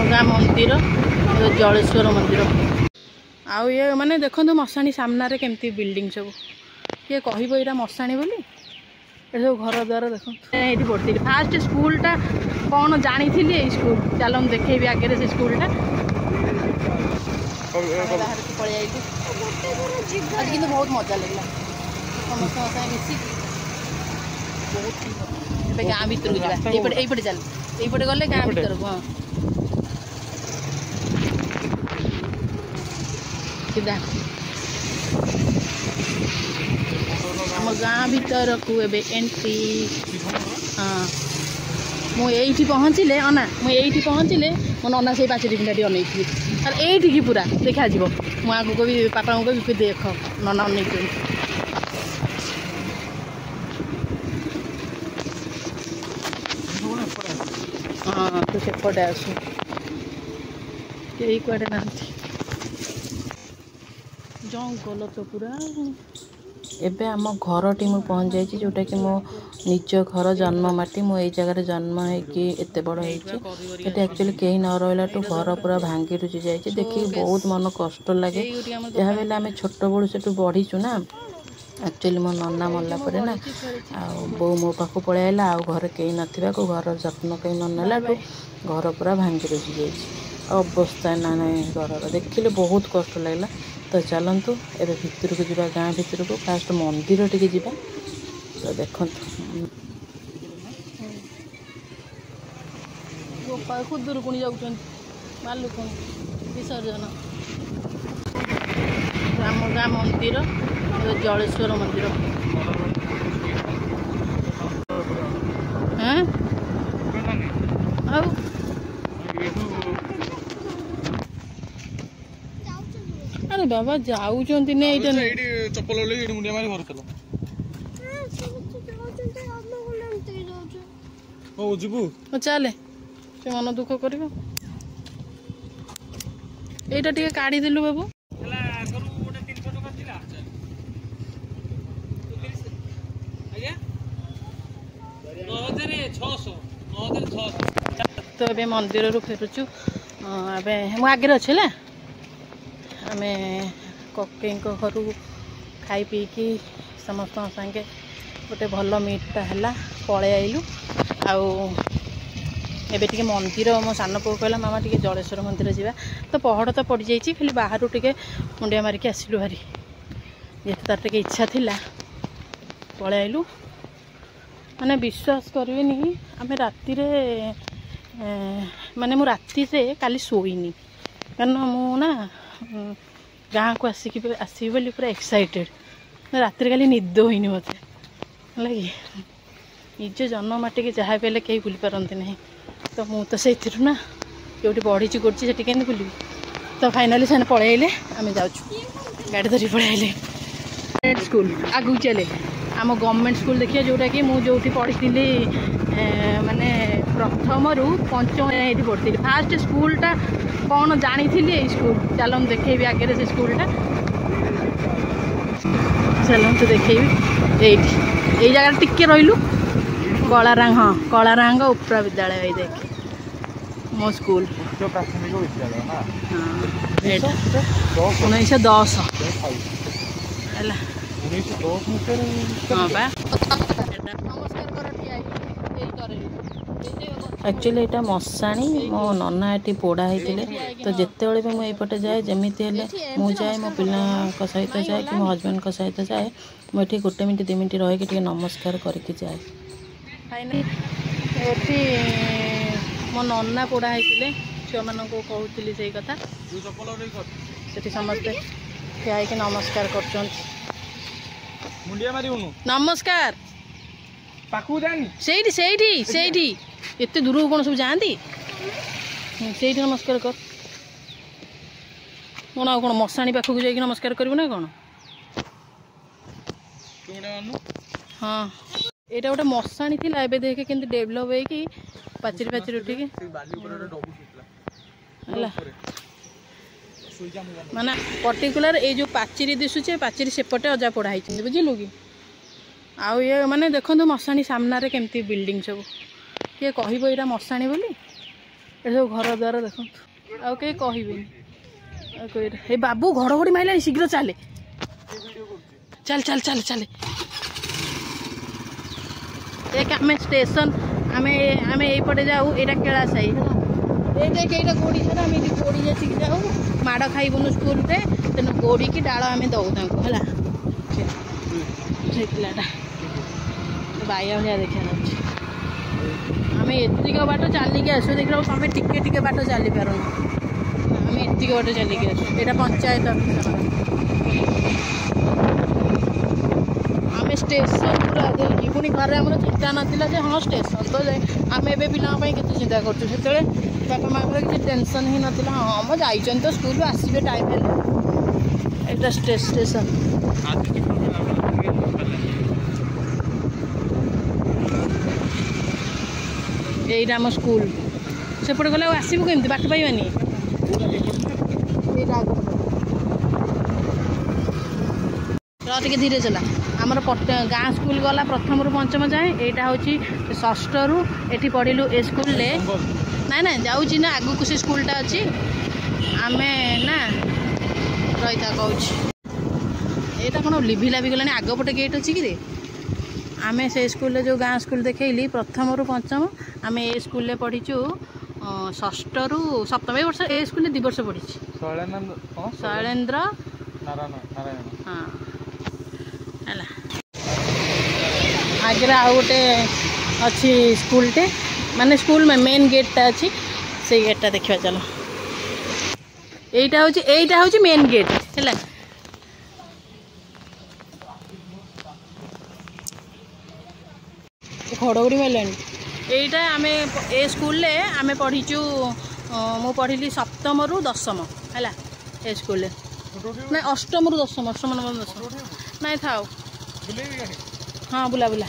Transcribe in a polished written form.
गाँ मंदिर जलेश्वर मंदिर आउ ये माने देखो मशाणी सामने केमती बिल्डिंग सब किए कह यहाँ मशाणी बोली ये सब घर द्वार देख ये पढ़ती फास्ट स्कूलटा कौन जानी ये स्कूल चल मुझे देखेबी आगे से स्कूलटा बाहर को पलि आज कि बहुत मजा लगे समस्त मिसिक बहुत गाँ भर को जापटे चल ये गले गाँ भर को हाँ सीधा आम गाँ भर को एंट्री हाँ मुझे पहुँचले अना मुझे पहुँचले मो नना से पाचेरी पिंडाटी अन ये पूरा देखा जी मुझे को भी पापा को भी देख नना अन हाँ तो सेपटे आसू यही कड़े ना जंगल तो पूरा एबे आम घर टी मु पहुँच जाइए जोटा कि मो निज घर जन्म माटी मो यही जगह जन्म होती एत बड़ होती एक्चुअली कहीं न रहा घर पूरा भांगी रुची जाए देखिए बहुत मन कष्ट लगे जहाँ भी आम छोट बड़ू से बढ़ीचु ना एक्चुअली मो नना मरला परे ना आ बो मो पाख पलि आइला आ घर कहीं नथिबा को घर जत्न कहीं न नेलाठू घर पूरा भांगी रुची जाए अवस्था ना ना घर देखिले बहुत कष्ट लगला तो चलतु एबे भितर को जावा गाँ भितर को फास्ट मंदिर टिके जावा तो देखु गोपाल खुदुरकुणी जाऊँ बालुकुणी विसर्जन राम गाँ मंदिर जलेश्वर मंदिर हाँ अरे बाबा जाऊँ चप्पल मुंडिया मारी घर चल जीवु चले से मन दुख कर यहीटा टे काढ़ी देलु बाबू तो ए मंदिर फेरुचु मु आगे अच्छे आम ककई घर खाई पीकी समस्त संगे गोटे भल मीटा है पलि आइलु आबे टे मंदिर मो सान पु कहला मामा टे जलेश्वर मंदिर जावा तो पहड़ तो पड़ जाइए खाली बाहर टे मुंडिया मारिक आसलु भारी ये तार टे इच्छा थिला पलि आइलु माने विश्वास करेनि आम राति माने मु राति से काली सोईनी कारण मु ना गाँ को आसिकी आसबी बोली पूरा एक्साइटेड राति काली निद होनी मत लगे निज जन्म माटी के जहाँ भी कहीं भूली पारती ना तो मु तो से ना जो बढ़ी करती कमी भूल तो फाइनाली से पलैले आम जाऊँ गाड़ी धरी पलैले स्कूल आगू चले आम गवर्नमेंट स्कूल देखिए जोटा कि मुझे पढ़ी माने प्रथम रु पंचम ये पढ़ती फास्ट स्कूलटा कौन जानी ये स्कूल चल मुझे देखेबी आगे से स्कूलटा चल मुझे देखेबी यही जगह टिके रही कलारांग हाँ कलारांग उपरा विद्यालय देख मो स्कूल प्राथमिक विद्यालय हाँ 1910 एक्चुअली यहाँ मशाणी मो नना ये पोड़ा होते तो जिते भी मुझे जाए जमी जाए मो पिला सहित जाए कि मो हजबैंड सहित जाए मुझे गोटे मिनट 2 मिनट रही नमस्कार करके जाए फाइनाली मो नना पोड़ा होते छुआ मान कहती से कथा से समस्ते ठिया नमस्कार कर नमस्कार एते दूर कौन सब जाती से नमस्कार कर कौन आ कौन मशाणी पाखक जाकि नमस्कार करू ना कौन हाँ यहाँ गोटे मशाणी थी एवं देखे के डेभलप होगी पाचेरी पाचेरी उठिकी माना पर्टिकुलर ये जो पाचेरी दिशुचे पाचेरी सेपटे अजा पोड़ा होती बुझिलु कि आउ ये माने देखो मशाणी सामने केमती बिल्डिंग सब किए कह यहाँ मशाणी बोली ये सब घर द्वार देख आउ कहीं कहबेनि हे बाबू घड़घड़ी माइला शीघ्र चले चल चल चल चल एक आम स्टेशन आम आम यपटे जाऊ यहाँ केला साई है देख यहाँ गोड़ी छा आम गोड़ी जाची जाऊ माड़ खाइबुनु स्कूल रे तेणु गोड़ी की डाल आम दऊ है पिलाटा बाया भाया देखा आम एतिक बाट चलिकी आसू देख तुम टिके टिके बाट चली पार आम एतिक बाट चलिकी आसू यहाँ पंचायत ऑफिस आम स्टेशन पूरा पुणी घर आम चिंता नाला हाँ स्टेशन तो आम ए पिला के चिंता करूँ से बापा माँ किसी टेंशन ही नाला हाँ मैं जाइए तो स्कूल आसवे टाइम है स्टेशन यहीटा आम स्कूल सेपटे गले आसबू केमती बाट पाइबानी टे धीरे चला आमर गाँ स्कूल गला प्रथम रु पंचम जाए यहाँ हूँ षष्ठ रु ये पढ़लु ए स्कूल ना ना जाऊँगी ना आगू से स्कूलटा अच्छी आम ना रही था कहूँ यहाँ कौन लिभि लाभि गलानी आगपटे गेट अच्छी कि आम से स्कूल जो गाँ स्कूल देखली प्रथम रु पंचम आम ए स्कूल पढ़ीचु षष्ठ रु सप्तम ए वर्ष ए स्कूल 2 वर्ष पढ़ी शैलेन्द्र हाँ है आगे आउ गोटे अच्छी स्कूलटे माने स्कूल में मेन गेटटा अच्छी से गेटटा देखा चलो यहीटा हूँ मेन गेट है घड़घड़ी मारानी यहीटा आम ए स्कूल आम पढ़ीचु मु पढ़ी सप्तम रु दशम है ए स्कूल ना अष्टम रु दशम अष्टम नवम दशम ना था हाँ बुला बुला